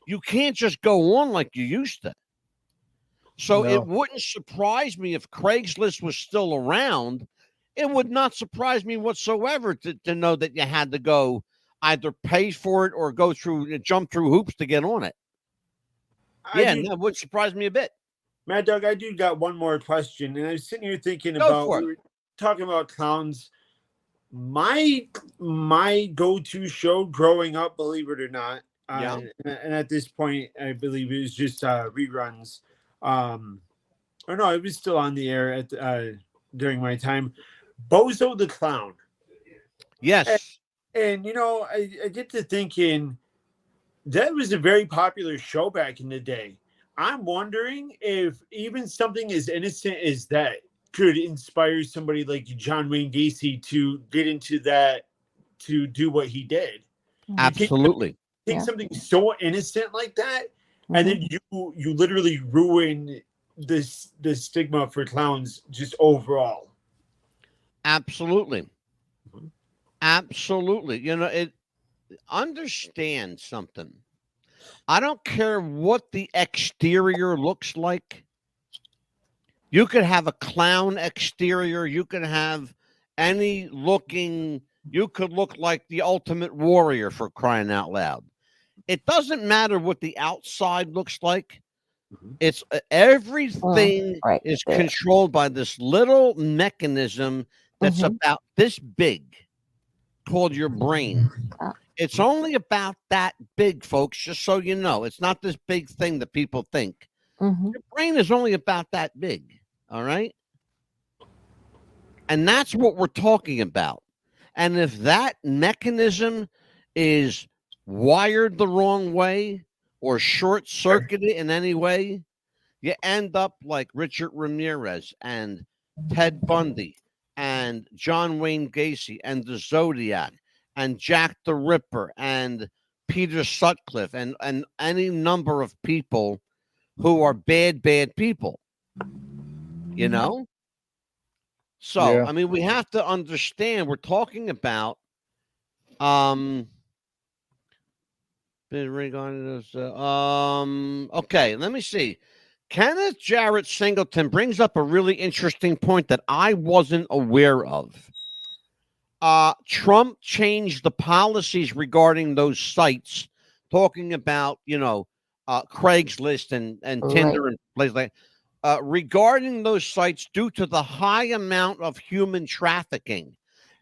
You can't just go on like you used to. So it wouldn't surprise me if Craigslist was still around. It would not surprise me whatsoever to know that you had to go either pay for it or jump through hoops to get on it. That would surprise me a bit. Mad Dog, I do got one more question, and I was sitting here thinking we were talking about clowns. My go-to show growing up, believe it or not, and at this point, I believe it was just reruns. Or no, it was still on the air at during my time. Bozo the Clown. Yes. And I get to thinking that was a very popular show back in the day. I'm wondering if even something as innocent as that could inspire somebody like John Wayne Gacy to get into that, to do what he did. Absolutely. Take something so innocent like that, and then you literally ruin the stigma for clowns just overall. Absolutely. Absolutely. Understand something. I don't care what the exterior looks like. You could have a clown exterior. You could have you could look like the Ultimate Warrior, for crying out loud. It doesn't matter what the outside looks like. It's everything is controlled by this little mechanism that's about this big, called your brain. It's only about that big, folks, just so you know. It's not this big thing that people think. Your brain is only about that big, all right? And that's what we're talking about. And if that mechanism is wired the wrong way or short-circuited in any way, you end up like Richard Ramirez and Ted Bundy and John Wayne Gacy and the Zodiac and Jack the Ripper and Peter Sutcliffe and any number of people who are bad people, you know? So, Yeah. I mean, we have to understand we're talking about regarding this okay, let me see. Kenneth Jarrett Singleton brings up a really interesting point that I wasn't aware of. Trump changed the policies regarding those sites, talking about, Craigslist and Tinder and places like regarding those sites due to the high amount of human trafficking.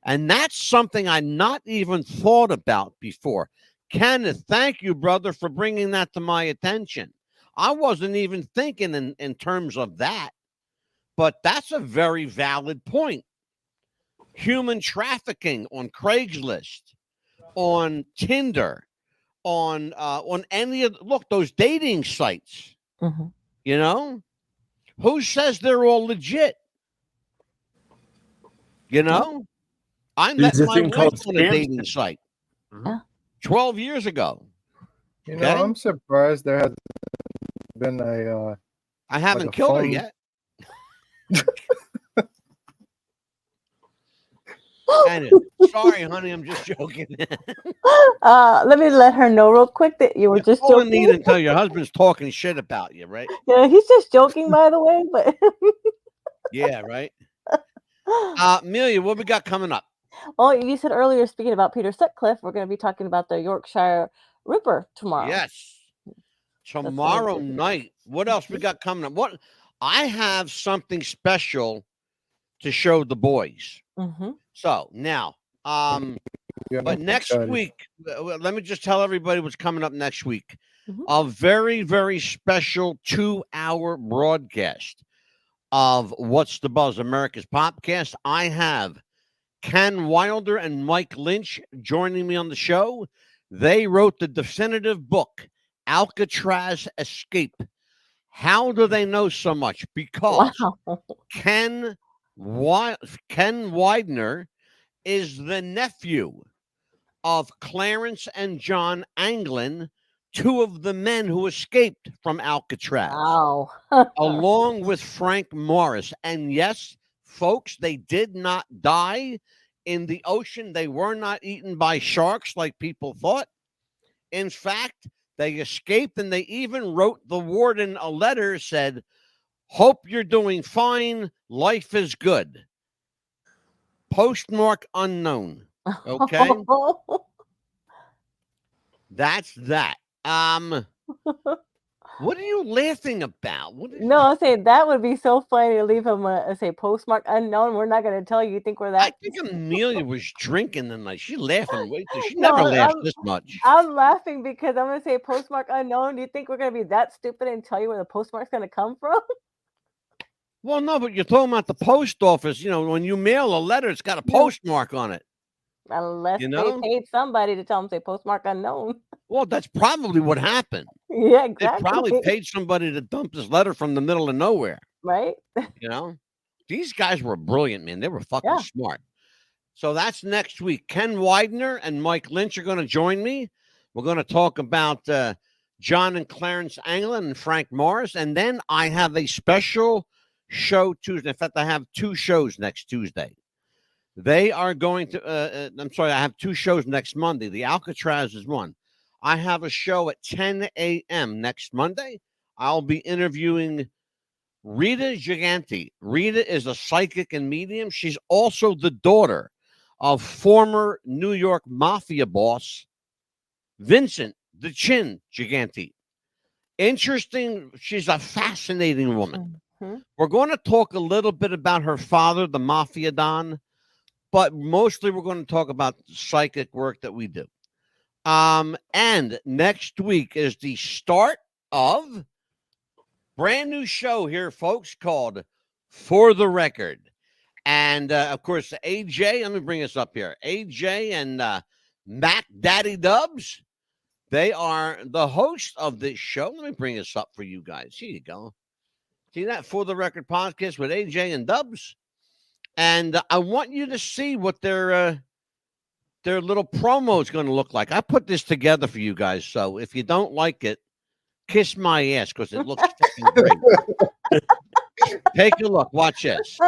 And that's something I not even thought about before. Kenneth, thank you, brother, for bringing that to my attention. I wasn't even thinking in terms of that, but that's a very valid point. Human trafficking on Craigslist, on Tinder, on any of those dating sites. Mm-hmm. You know, who says they're all legit? You know, I met There's a my thing wife called on a scam. dating site Yeah. 12 years ago. You Okay? know, I'm surprised there hasn't been a I haven't a killed her phone- yet. Anyway, sorry, honey, I'm just joking. Let me let her know real quick that you were just Call Anita joking. until your husband's talking shit about you, right? Yeah, he's just joking, by the way. But Yeah, right. Amelia, what we got coming up? oh, you said earlier, speaking about Peter Sutcliffe, we're going to be talking about the Yorkshire Ripper tomorrow. Yes, tomorrow good. night. What else we got coming up? What I have something special to show the boys. Mm-hmm. So now, Yeah, but I'm next excited. week, let me just tell everybody what's coming up next week. Mhm. A very, very special 2-hour broadcast of What's the Buzz, America's Popcast. I have Ken Wilder and Mike Lynch joining me on the show. They wrote the definitive book, Alcatraz Escape. How do they know so much? Because Wow. Ken Widener is the nephew of Clarence and John Anglin, two of the men who escaped from Alcatraz, Wow. along with Frank Morris. And yes, folks, they did not die in the ocean. They were not eaten by sharks like people thought. In fact, they escaped, and they even wrote the warden a letter, said, "Hope you're doing fine. Life is good. Postmark unknown." Okay? That's that. What are you laughing about? What is No, I'm saying that would be so funny to leave him say postmark unknown. We're not going to tell you. You think we're I that? think Amelia was drinking the night. She's laughing. Wait, she No, never laughs this much. I'm laughing because I'm going to say postmark unknown. Do you think we're going to be that stupid and tell you where the postmark's going to come from? Well, no, but you're talking about the post office. You know, when you mail a letter, it's got a postmark on it. Unless You know? they paid somebody to tell them say postmark unknown. Well, that's probably what happened. Yeah, They exactly. probably paid somebody to dump this letter from the middle of nowhere. Right? You know, these guys were brilliant, man. They were fucking Yeah. smart. So that's next week. Ken Widener and Mike Lynch are going to join me. We're going to talk about John and Clarence Anglin and Frank Morris. And then I have a special show Tuesday. In fact, I have 2 shows next Tuesday. They are going to, I'm sorry, I have 2 shows next Monday. The Alcatraz is one. I have a show at 10 a.m. next Monday. I'll be interviewing Rita Giganti. Rita is a psychic and medium. She's also the daughter of former New York mafia boss Vincent the Chin Giganti. Interesting. She's a fascinating woman. Mm-hmm. We're going to talk a little bit about her father, the mafia don, but mostly we're going to talk about the psychic work that we do. And next week is the start of brand new show here, folks, called For the Record. And, of course, AJ, let me bring us up here. AJ and Mac Daddy Dubs, they are the host of this show. Let me bring this up for you guys. Here you go. See that? For the Record podcast with AJ and Dubs. And I want you to see what they're their little promo is going to look like. I put this together for you guys, so if you don't like it, kiss my ass because it looks fucking great. Take a look. Watch this.